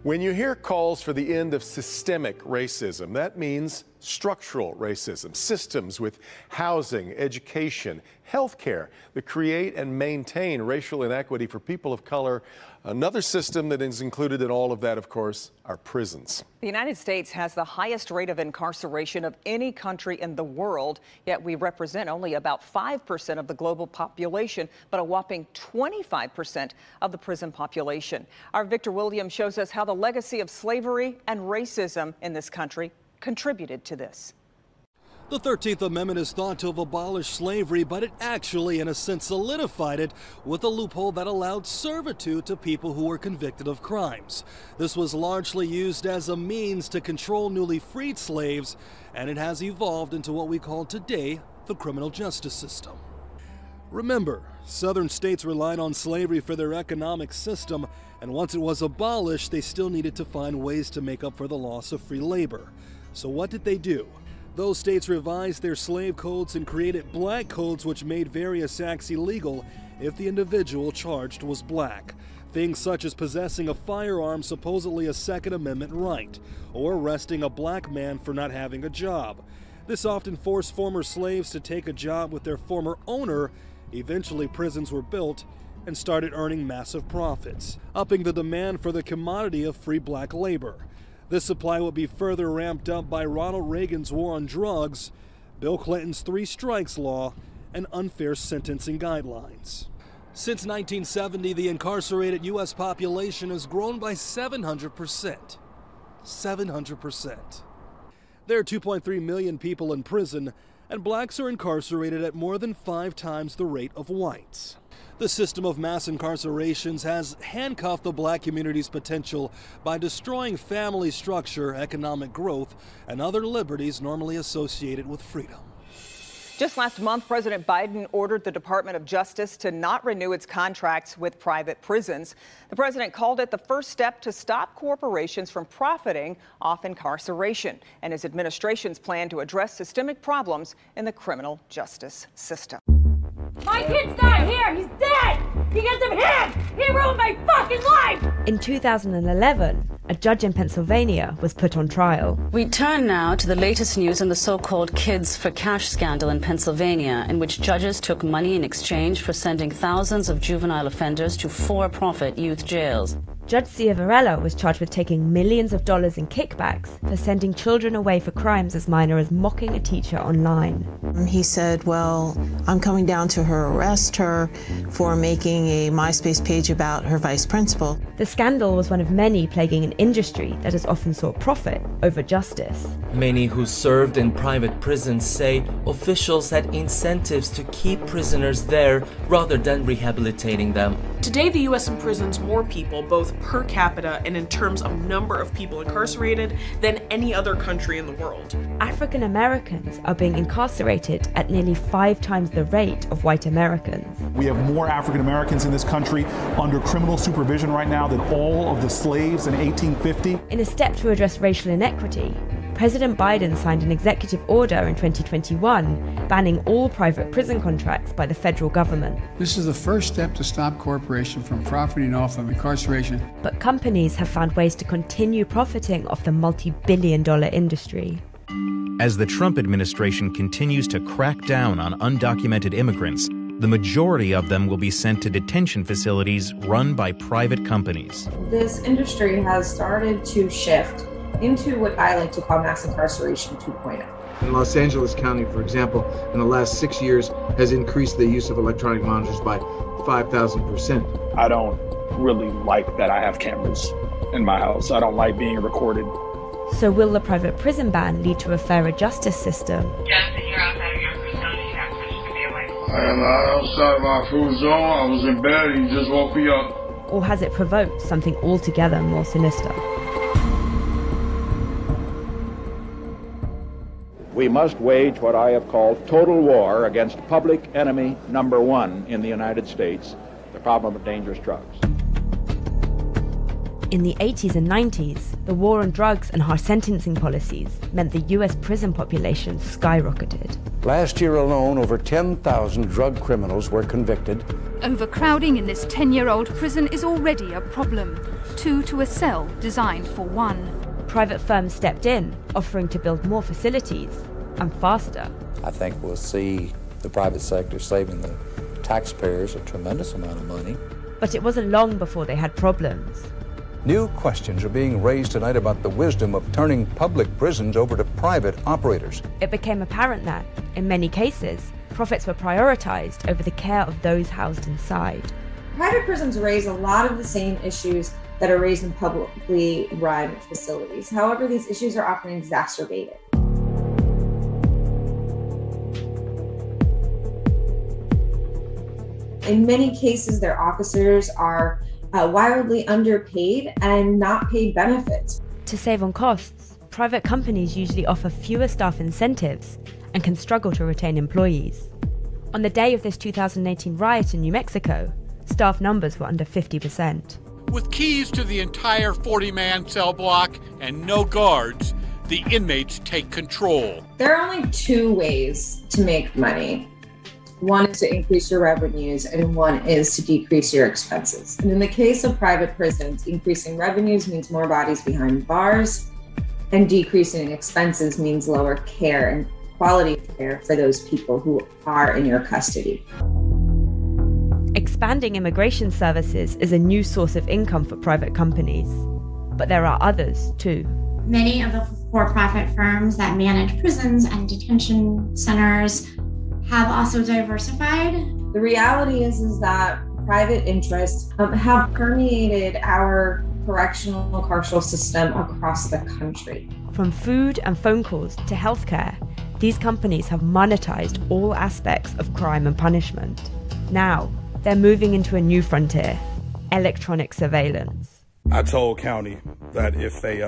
When you hear calls for the end of systemic racism, that means structural racism, systems with housing, education, healthcare that create and maintain racial inequity for people of color. Another system that is included in all of that, of course, are prisons. The United States has the highest rate of incarceration of any country in the world, yet we represent only about 5% of the global population, but a whopping 25% of the prison population. Our Victor Williams shows us how the legacy of slavery and racism in this country contributed to this. The 13th Amendment is thought to have abolished slavery, but it actually, in a sense, solidified it with a loophole that allowed servitude to people who were convicted of crimes. This was largely used as a means to control newly freed slaves, and it has evolved into what we call today the criminal justice system. Remember, southern states relied on slavery for their economic system, and once it was abolished, they still needed to find ways to make up for the loss of free labor. So what did they do? Those states revised their slave codes and created black codes which made various acts illegal if the individual charged was black. Things such as possessing a firearm, supposedly a Second Amendment right, or arresting a black man for not having a job. This often forced former slaves to take a job with their former owner. Eventually, prisons were built and started earning massive profits, upping the demand for the commodity of free black labor. This supply would be further ramped up by Ronald Reagan's war on drugs, Bill Clinton's 3 strikes law, and unfair sentencing guidelines. Since 1970, the incarcerated U.S. population has grown by 700%. 700%. There are 2.3 million people in prison, and blacks are incarcerated at more than 5 times the rate of whites. The system of mass incarcerations has handcuffed the black community's potential by destroying family structure, economic growth, and other liberties normally associated with freedom. Just last month, President Biden ordered the Department of Justice to not renew its contracts with private prisons. The president called it the first step to stop corporations from profiting off incarceration and his administration's plan to address systemic problems in the criminal justice system. My kid's not here! He's dead! Because of him! He ruined my fucking life! In 2011, a judge in Pennsylvania was put on trial. We turn now to the latest news on the so-called Kids for Cash scandal in Pennsylvania, in which judges took money in exchange for sending thousands of juvenile offenders to for-profit youth jails. Judge Ciavarella was charged with taking millions of dollars in kickbacks for sending children away for crimes as minor as mocking a teacher online. He said, well, I'm coming down to arrest her for making a MySpace page about her vice principal. The scandal was one of many plaguing an industry that has often sought profit over justice. Many who served in private prisons say officials had incentives to keep prisoners there rather than rehabilitating them. Today, the U.S. imprisons more people, both per capita and in terms of number of people incarcerated, than any other country in the world. African Americans are being incarcerated at nearly 5 times the rate of white Americans. We have more African Americans in this country under criminal supervision right now than all of the slaves in 1850. In a step to address racial inequity, President Biden signed an executive order in 2021 banning all private prison contracts by the federal government. This is the first step to stop corporations from profiting off of incarceration. But companies have found ways to continue profiting off the multi-billion-dollar industry. As the Trump administration continues to crack down on undocumented immigrants, the majority of them will be sent to detention facilities run by private companies. This industry has started to shift into what I like to call mass incarceration 2.0. In Los Angeles County, for example, in the last 6 years has increased the use of electronic monitors by 5,000%. I don't really like that I have cameras in my house. I don't like being recorded. So will the private prison ban lead to a fairer justice system? Justin, you're outside of your facility. You have permission to be away. I am not outside of my food zone. I was in bed and he just woke me up. Or has it provoked something altogether more sinister? We must wage what I have called total war against public enemy number 1 in the United States, the problem of dangerous drugs. In the 80s and 90s, the war on drugs and harsh sentencing policies meant the US prison population skyrocketed. Last year alone, over 10,000 drug criminals were convicted. Overcrowding in this 10-year-old prison is already a problem. 2 to a cell designed for 1. Private firms stepped in, offering to build more facilities and faster. I think we'll see the private sector saving the taxpayers a tremendous amount of money. But it wasn't long before they had problems. New questions are being raised tonight about the wisdom of turning public prisons over to private operators. It became apparent that, in many cases, profits were prioritized over the care of those housed inside. Private prisons raise a lot of the same issues that are raised in publicly run facilities. However, these issues are often exacerbated. In many cases, their officers are wildly underpaid and not paid benefits. To save on costs, private companies usually offer fewer staff incentives and can struggle to retain employees. On the day of this 2018 riot in New Mexico, staff numbers were under 50%. With keys to the entire 40-man cell block and no guards, the inmates take control. There are only two ways to make money. One is to increase your revenues, and one is to decrease your expenses. And in the case of private prisons, increasing revenues means more bodies behind bars, and decreasing expenses means lower care and quality care for those people who are in your custody. Expanding immigration services is a new source of income for private companies, but there are others too. Many of the for-profit firms that manage prisons and detention centers have also diversified. The reality is that private interests have permeated our correctional carceral system across the country. From food and phone calls to healthcare, these companies have monetized all aspects of crime and punishment. Now, they're moving into a new frontier: electronic surveillance. I told county that if they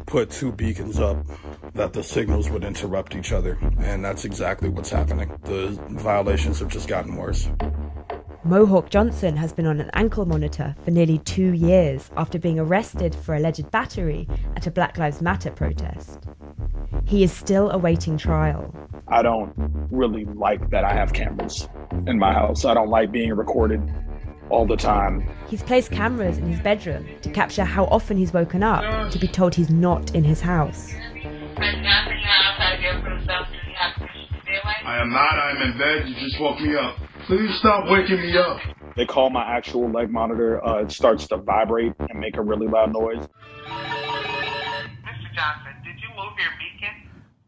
put 2 beacons up, that the signals would interrupt each other, and that's exactly what's happening. The violations have just gotten worse. Mohawk Johnson has been on an ankle monitor for nearly 2 years after being arrested for alleged battery at a Black Lives Matter protest. He is still awaiting trial. I don't really like that I have cameras in my house. I don't like being recorded all the time. He's placed cameras in his bedroom to capture how often he's woken up to be told he's not in his house. I am not. I'm in bed. You just woke me up. Please stop waking me up. They call my actual leg monitor. It starts to vibrate and make a really loud noise. Mr. Johnson, did you move your beacon?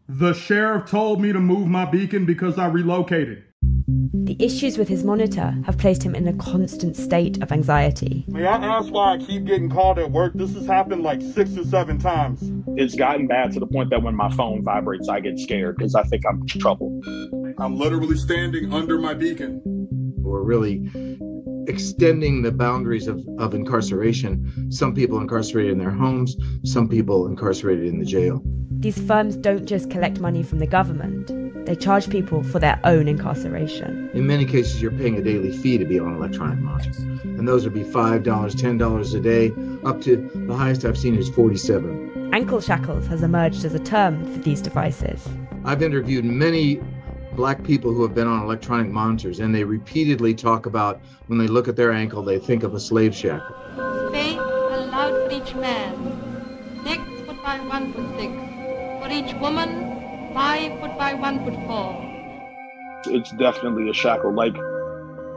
The sheriff told me to move my beacon because I relocated. The issues with his monitor have placed him in a constant state of anxiety. May I ask why I keep getting called at work? This has happened like 6 or 7 times. It's gotten bad to the point that when my phone vibrates, I get scared because I think I'm in trouble. I'm literally standing under my beacon. We're really extending the boundaries of incarceration. Some people incarcerated in their homes, some people incarcerated in the jail. These firms don't just collect money from the government. They charge people for their own incarceration. In many cases, you're paying a daily fee to be on electronic monitors. And those would be $5, $10 a day, up to the highest I've seen is $47. Ankle shackles has emerged as a term for these devices. I've interviewed many Black people who have been on electronic monitors, and they repeatedly talk about when they look at their ankle, they think of a slave shackle. Space allowed for each man, 6 foot by 1 foot 6. For each woman, 5 foot by 1 foot 4. It's definitely a shackle. Like,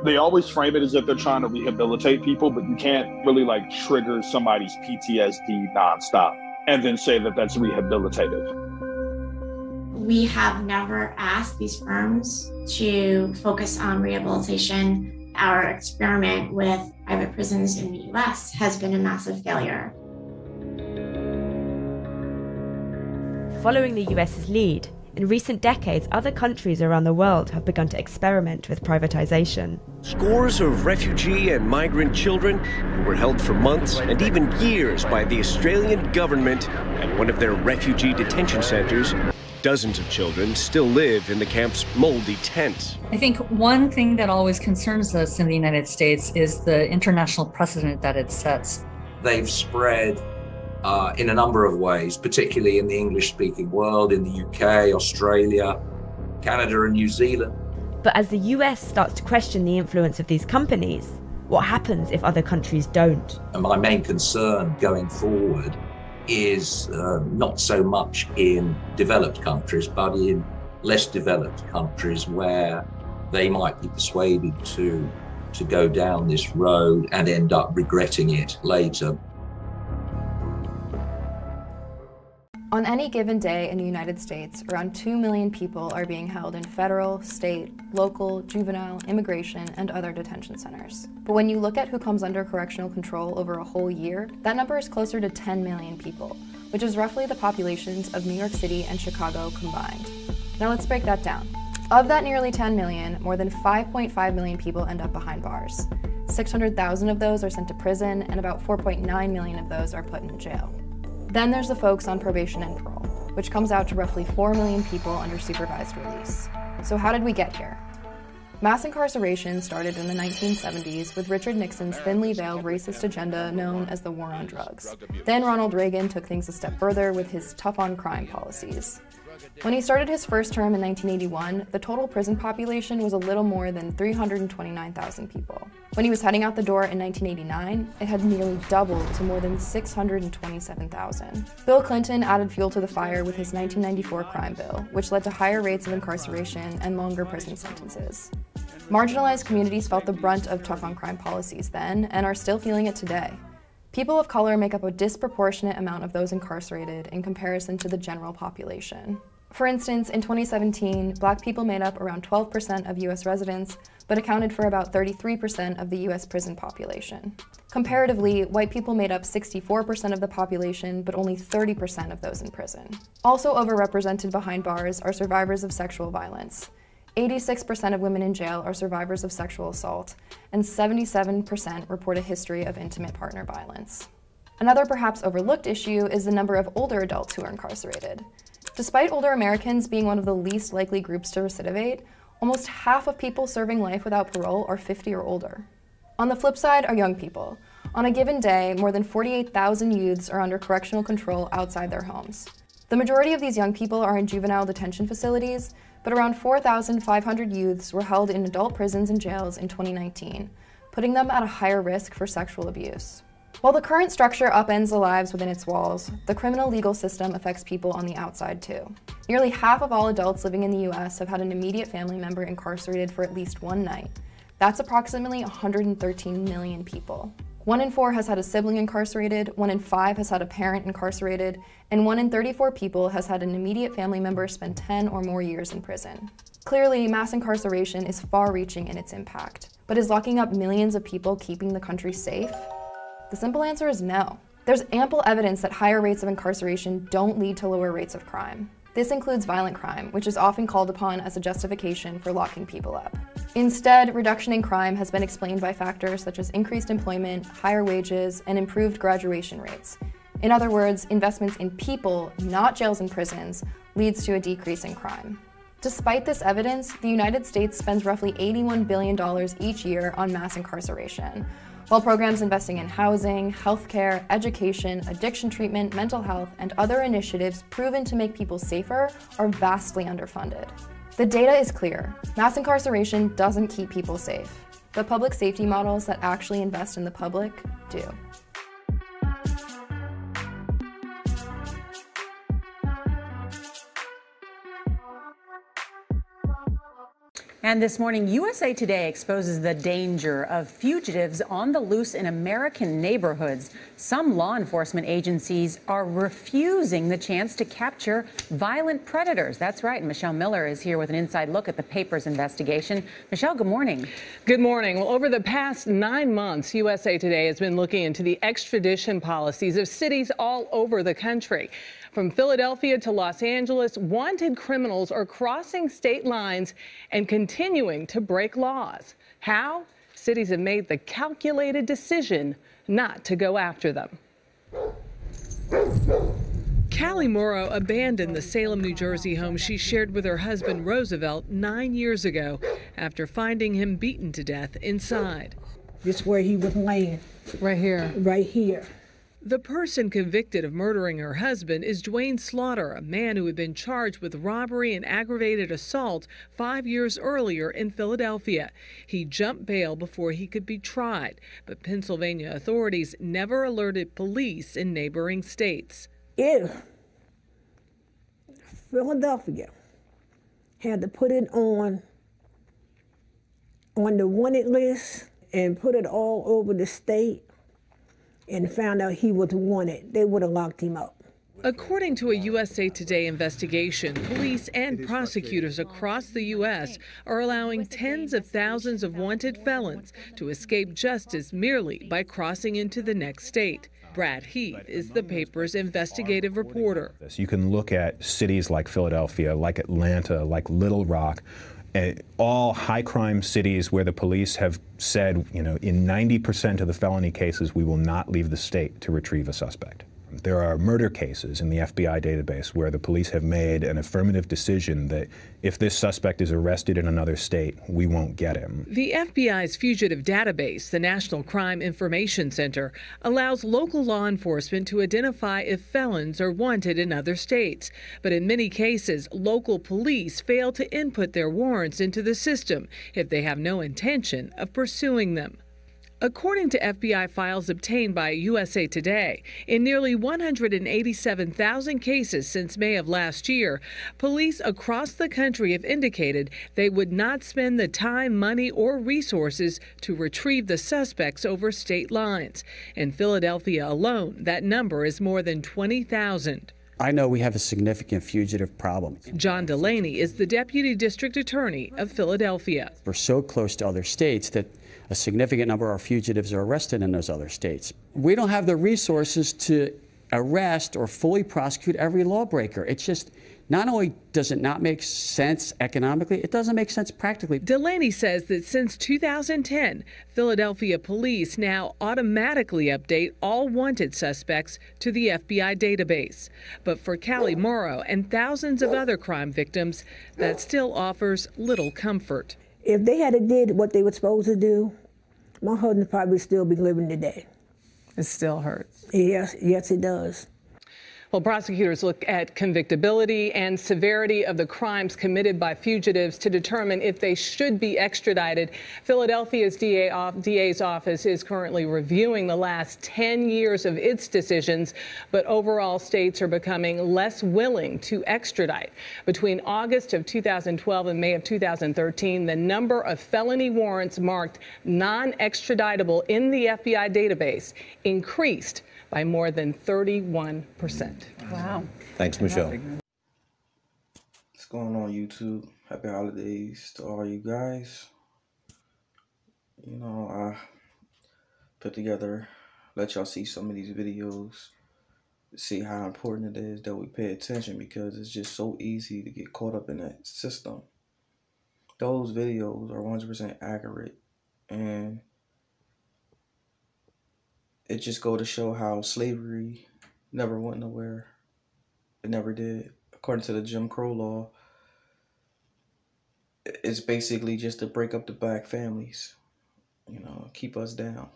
they always frame it as if they're trying to rehabilitate people, but you can't really like trigger somebody's PTSD nonstop and then say that that's rehabilitative. We have never asked these firms to focus on rehabilitation. Our experiment with private prisons in the US has been a massive failure. Following the US's lead, in recent decades, other countries around the world have begun to experiment with privatization. Scores of refugee and migrant children who were held for months and even years by the Australian government at one of their refugee detention centers. Dozens of children still live in the camp's moldy tent. I think one thing that always concerns us in the United States is the international precedent that it sets. They've spread in a number of ways, particularly in the English-speaking world, in the UK, Australia, Canada and New Zealand. But as the US starts to question the influence of these companies, What happens if other countries don't? And my main concern going forward is not so much in developed countries, but in less developed countries where they might be persuaded to go down this road and end up regretting it later. On any given day in the United States, around 2 million people are being held in federal, state, local, juvenile, immigration, and other detention centers. But when you look at who comes under correctional control over a whole year, that number is closer to 10 million people, which is roughly the populations of New York City and Chicago combined. Now let's break that down. Of that nearly 10 million, more than 5.5 million people end up behind bars. 600,000 of those are sent to prison, and about 4.9 million of those are put in jail. Then there's the folks on probation and parole, which comes out to roughly 4 million people under supervised release. So how did we get here? Mass incarceration started in the 1970s with Richard Nixon's thinly veiled racist agenda known as the War on Drugs. Then Ronald Reagan took things a step further with his tough-on-crime policies. When he started his first term in 1981, the total prison population was a little more than 329,000 people. When he was heading out the door in 1989, it had nearly doubled to more than 627,000. Bill Clinton added fuel to the fire with his 1994 crime bill, which led to higher rates of incarceration and longer prison sentences. Marginalized communities felt the brunt of tough-on-crime policies then, and are still feeling it today. People of color make up a disproportionate amount of those incarcerated in comparison to the general population. For instance, in 2017, Black people made up around 12% of US residents, but accounted for about 33% of the US prison population. Comparatively, white people made up 64% of the population, but only 30% of those in prison. Also overrepresented behind bars are survivors of sexual violence. 86% of women in jail are survivors of sexual assault, and 77% report a history of intimate partner violence. Another perhaps overlooked issue is the number of older adults who are incarcerated. Despite older Americans being one of the least likely groups to recidivate, almost half of people serving life without parole are 50 or older. On the flip side are young people. On a given day, more than 48,000 youths are under correctional control outside their homes. The majority of these young people are in juvenile detention facilities, but around 4,500 youths were held in adult prisons and jails in 2019, putting them at a higher risk for sexual abuse. While the current structure upends the lives within its walls, the criminal legal system affects people on the outside too. Nearly half of all adults living in the US have had an immediate family member incarcerated for at least one night. That's approximately 113 million people. 1 in 4 has had a sibling incarcerated, 1 in 5 has had a parent incarcerated, and 1 in 34 people has had an immediate family member spend 10 or more years in prison. Clearly, mass incarceration is far-reaching in its impact, but is locking up millions of people keeping the country safe? The simple answer is no. There's ample evidence that higher rates of incarceration don't lead to lower rates of crime. This includes violent crime, which is often called upon as a justification for locking people up. Instead, reduction in crime has been explained by factors such as increased employment, higher wages, and improved graduation rates. In other words, investments in people, not jails and prisons, leads to a decrease in crime. Despite this evidence, the United States spends roughly $81 billion each year on mass incarceration, while programs investing in housing, healthcare, education, addiction treatment, mental health, and other initiatives proven to make people safer are vastly underfunded. The data is clear. Mass incarceration doesn't keep people safe, but public safety models that actually invest in the public do. And this morning, USA Today exposes the danger of fugitives on the loose in American neighborhoods. Some law enforcement agencies are refusing the chance to capture violent predators. That's right. Michelle Miller is here with an inside look at the paper's investigation. Michelle, good morning. Good morning. Well, over the past 9 months, USA Today has been looking into the extradition policies of cities all over the country. From Philadelphia to Los Angeles, wanted criminals are crossing state lines and continuing to break laws. How? Cities have made the calculated decision not to go after them. Callie Morrow abandoned the Salem, New Jersey home she shared with her husband Roosevelt 9 years ago after finding him beaten to death inside. This is where he was laying. Right here. Right here. The person convicted of murdering her husband is Dwayne Slaughter, a man who had been charged with robbery and aggravated assault 5 years earlier in Philadelphia. He jumped bail before he could be tried, but Pennsylvania authorities never alerted police in neighboring states. If Philadelphia had to put it on the wanted list and put it all over the state and found out he was wanted, they would have locked him up. According to a USA Today investigation, police and prosecutors across the U.S. are allowing tens of thousands of wanted felons to escape justice merely by crossing into the next state. Brad Heath is the paper's investigative reporter. You can look at cities like Philadelphia, like Atlanta, like Little Rock, all high crime cities where the police have said, in 90% of the felony cases, we will not leave the state to retrieve a suspect. There are murder cases in the FBI database where the police have made an affirmative decision that if this suspect is arrested in another state, we won't get him. The FBI's fugitive database, the National Crime Information Center, allows local law enforcement to identify if felons are wanted in other states. But in many cases, local police fail to input their warrants into the system if they have no intention of pursuing them. According to FBI files obtained by USA Today, in nearly 187,000 cases since May of last year, police across the country have indicated they would not spend the time, money, or resources to retrieve the suspects over state lines. In Philadelphia alone, that number is more than 20,000. I know we have a significant fugitive problem. John Delaney is the Deputy District Attorney of Philadelphia. We're so close to other states that a significant number of our fugitives are arrested in those other states. We don't have the resources to arrest or fully prosecute every lawbreaker. It's just, not only does it not make sense economically, it doesn't make sense practically. Delaney says that since 2010, Philadelphia police now automatically update all wanted suspects to the FBI database. But for Callie Morrow and thousands of other crime victims, that still offers little comfort. If they had did what they were supposed to do, my husband would probably still be living today. It still hurts. Yes, it does. Well, prosecutors look at convictability and severity of the crimes committed by fugitives to determine if they should be extradited. Philadelphia's DA's office is currently reviewing the last 10 years of its decisions, but overall states are becoming less willing to extradite. Between August of 2012 and May of 2013, the number of felony warrants marked non-extraditable in the FBI database increased by more than 31%. Wow. Thanks, Michelle. What's going on, YouTube? Happy holidays to all you guys. I put together, let y'all see some of these videos, see how important it is that we pay attention, because it's just so easy to get caught up in that system. Those videos are 100% accurate, and it just go to show how slavery never went nowhere. It never did. According to the Jim Crow law, it's basically just to break up the black families, keep us down.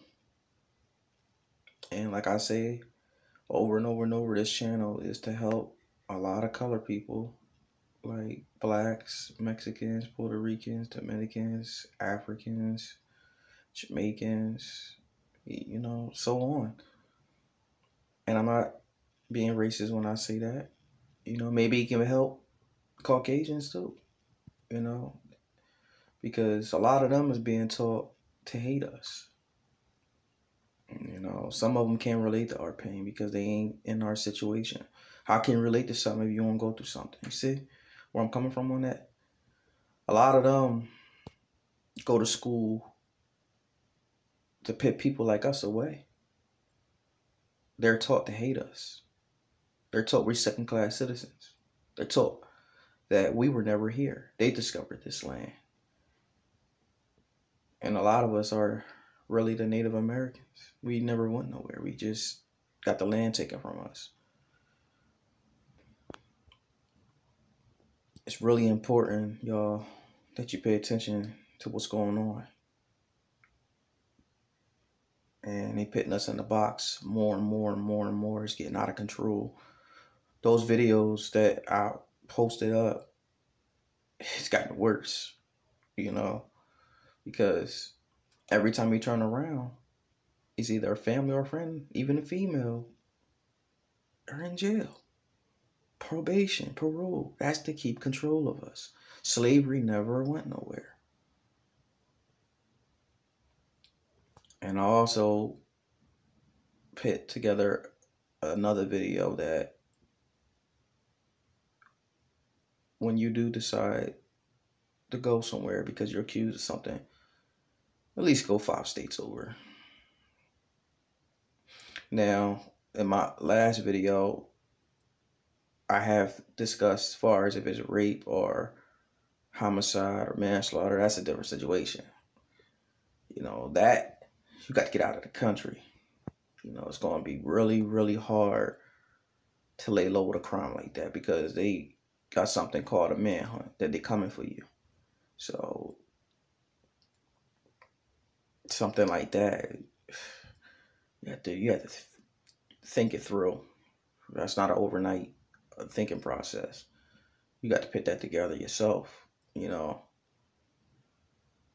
And like I say over and over and over, this channel is to help a lot of colored people, like blacks, Mexicans, Puerto Ricans, Dominicans, Africans, Jamaicans, so on. And I'm not being racist when I say that. Maybe it can help Caucasians too, because a lot of them is being taught to hate us. Some of them can't relate to our pain because they ain't in our situation. How can you relate to something if you don't go through something? You see where I'm coming from on that? A lot of them go to school to pit people like us away. They're taught to hate us. They're taught we're second-class citizens. They're taught that we were never here. They discovered this land. And a lot of us are really the Native Americans. We never went nowhere. We just got the land taken from us. It's really important, y'all, that you pay attention to what's going on. and they putting us in the box more and more and more and more. It's getting out of control. Those videos that I posted up, it's gotten worse, you know, because every time you turn around, it's either a family or a friend, even a female, are in jail. Probation, parole. That's to keep control of us. Slavery never went nowhere. And I also put together another video that when you do decide to go somewhere because you're accused of something, at least go 5 states over. Now, in my last video, I have discussed as far as if it's rape or homicide or manslaughter, that's a different situation. You know, that you got to get out of the country. You know, it's going to be really, really hard to lay low with a crime like that because they got something called a manhunt that they're coming for you. So something like that, you have to think it through. That's not an overnight thinking process. You got to put that together yourself, you know.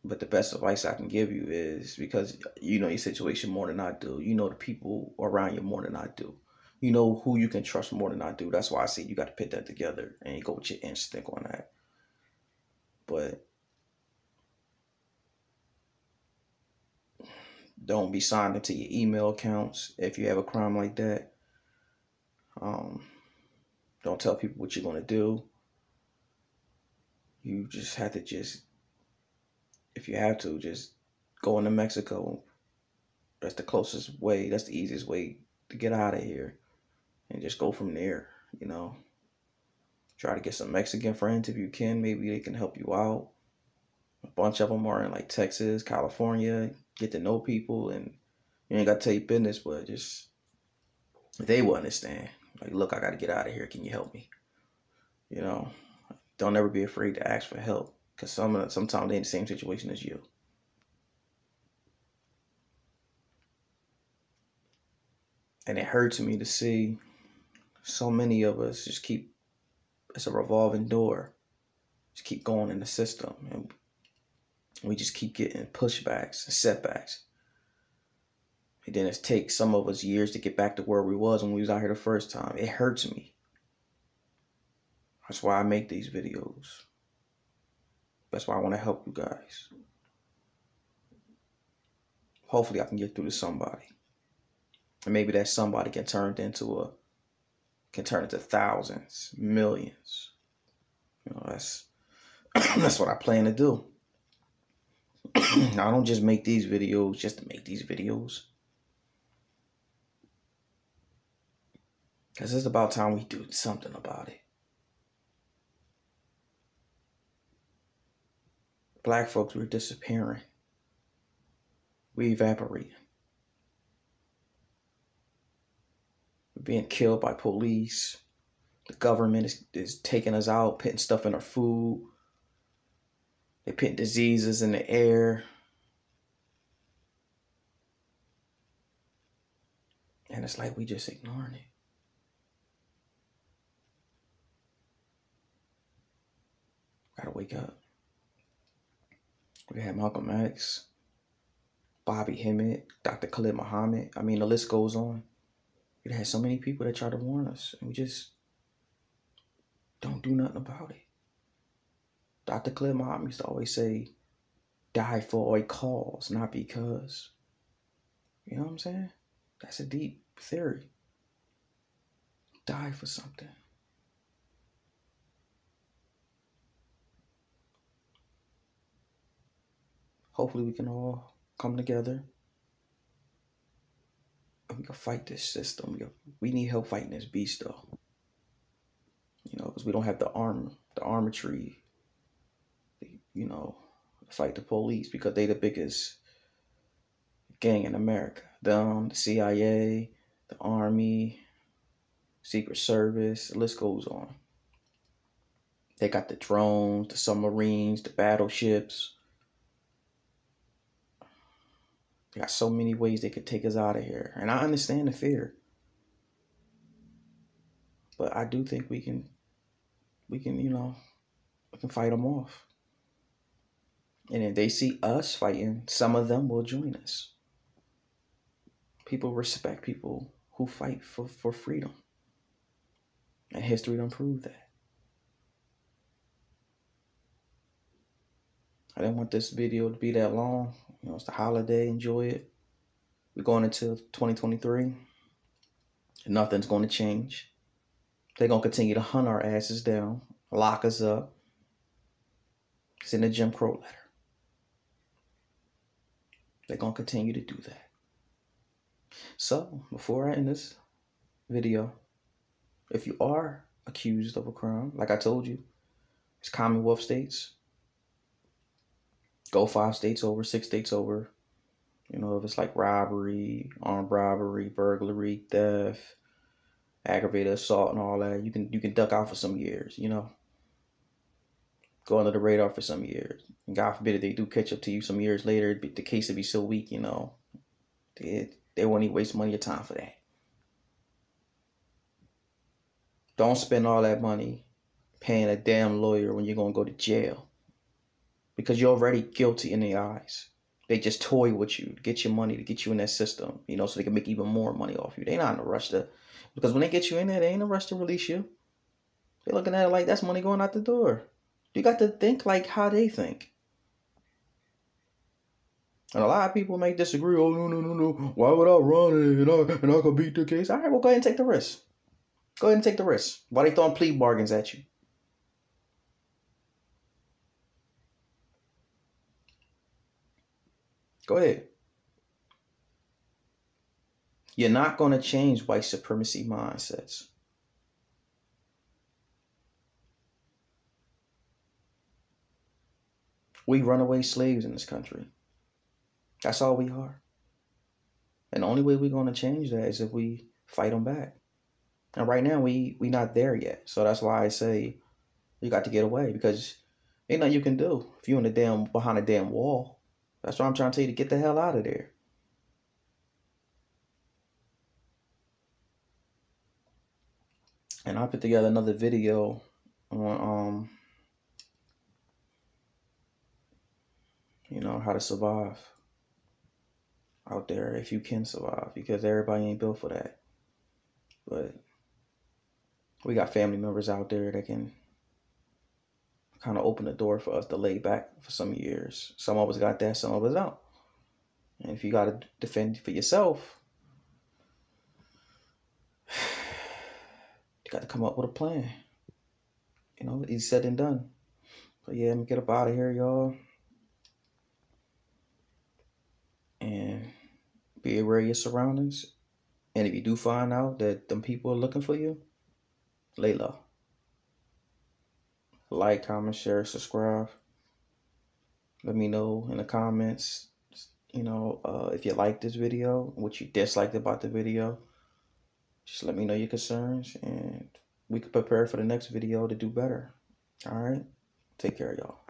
But the best advice I can give you is, because you know your situation more than I do. You know the people around you more than I do. You know who you can trust more than I do. That's why I say you got to put that together and go with your instinct on that. But don't be signed into your email accounts if you have a crime like that. Don't tell people what you're going to do. You just have to if you have to, just go into Mexico. That's the closest way. That's the easiest way to get out of here. And just go from there, you know. Try to get some Mexican friends if you can. Maybe they can help you out. A bunch of them are in like Texas, California. Get to know people, and you ain't got to tell your business, but just they will understand. Like, look, I got to get out of here. Can you help me? You know, don't ever be afraid to ask for help, because sometimes they're in the same situation as you. And it hurts me to see so many of us just it's a revolving door. Just keep going in the system. And we just keep getting pushbacks and setbacks. And then it takes some of us years to get back to where we was when we was out here the first time. It hurts me. That's why I make these videos. That's why I want to help you guys. Hopefully I can get through to somebody. And maybe that somebody can turn into thousands, millions. You know, that's what I plan to do. I don't just make these videos just to make these videos. Because it's about time we do something about it. Black folks, we're disappearing. We're evaporating. We're being killed by police. The government is taking us out, putting stuff in our food. They're putting diseases in the air. And it's like we just ignoring it. Gotta wake up. We had Malcolm X, Bobby Hemmett, Dr. Khalid Muhammad. I mean, the list goes on. It had so many people that try to warn us, and we just don't do nothing about it. Dr. Khalid Muhammad used to always say, die for a cause, not because. You know what I'm saying? That's a deep theory. Die for something. Hopefully we can all come together and we can fight this system. We need help fighting this beast, though. You know, because we don't have the armatry, you know, to fight the police, because they the biggest gang in America. Them, the CIA, the Army, Secret Service, the list goes on. They got the drones, the submarines, the battleships. They got so many ways they could take us out of here. And I understand the fear. But I do think we can, you know, we can fight them off. And if they see us fighting, some of them will join us. People respect people who fight for freedom. And history done proved that. I didn't want this video to be that long. You know, it's the holiday, enjoy it. We're going into 2023. Nothing's going to change. They're going to continue to hunt our asses down, lock us up. It's in the Jim Crow letter. They're going to continue to do that. So, before I end this video, if you are accused of a crime, like I told you, it's Commonwealth states. Go 5 states over, 6 states over. You know, if it's like robbery, armed robbery, burglary, theft, aggravated assault and all that, you can duck out for some years, you know. Go under the radar for some years. And God forbid if they do catch up to you some years later, the case would be so weak, you know. They won't even waste money or time for that. Don't spend all that money paying a damn lawyer when you're going to go to jail. Because you're already guilty in their eyes. They just toy with you to get your money, to get you in that system, you know, so they can make even more money off you. They're not in a rush to, because when they get you in there, they ain't in a rush to release you. They're looking at it like that's money going out the door. You got to think like how they think. And a lot of people may disagree. Oh, no. Why would I run and I could beat the case? All right, well, go ahead and take the risk. Go ahead and take the risk. Why they throwing plea bargains at you? Go ahead. You're not going to change white supremacy mindsets. We runaway slaves in this country. That's all we are. And the only way we're going to change that is if we fight them back. And right now, we not there yet. So that's why I say you got to get away, because ain't nothing you can do if you're behind a damn wall. That's why I'm trying to tell you to get the hell out of there. And I put together another video on, you know, how to survive out there if you can survive, because everybody ain't built for that. But we got family members out there that can kind of open the door for us to lay back for some years. Some of us got that, some of us don't. And if you got to defend for yourself, you got to come up with a plan. You know, easy said and done. But yeah, I'm gonna get up out of here, y'all. And be aware of your surroundings. And if you do find out that them people are looking for you, lay low. Like, comment, share, subscribe. Let me know in the comments, you know, if you liked this video, what you disliked about the video. Just let me know your concerns, and we can prepare for the next video to do better. All right? Take care, y'all.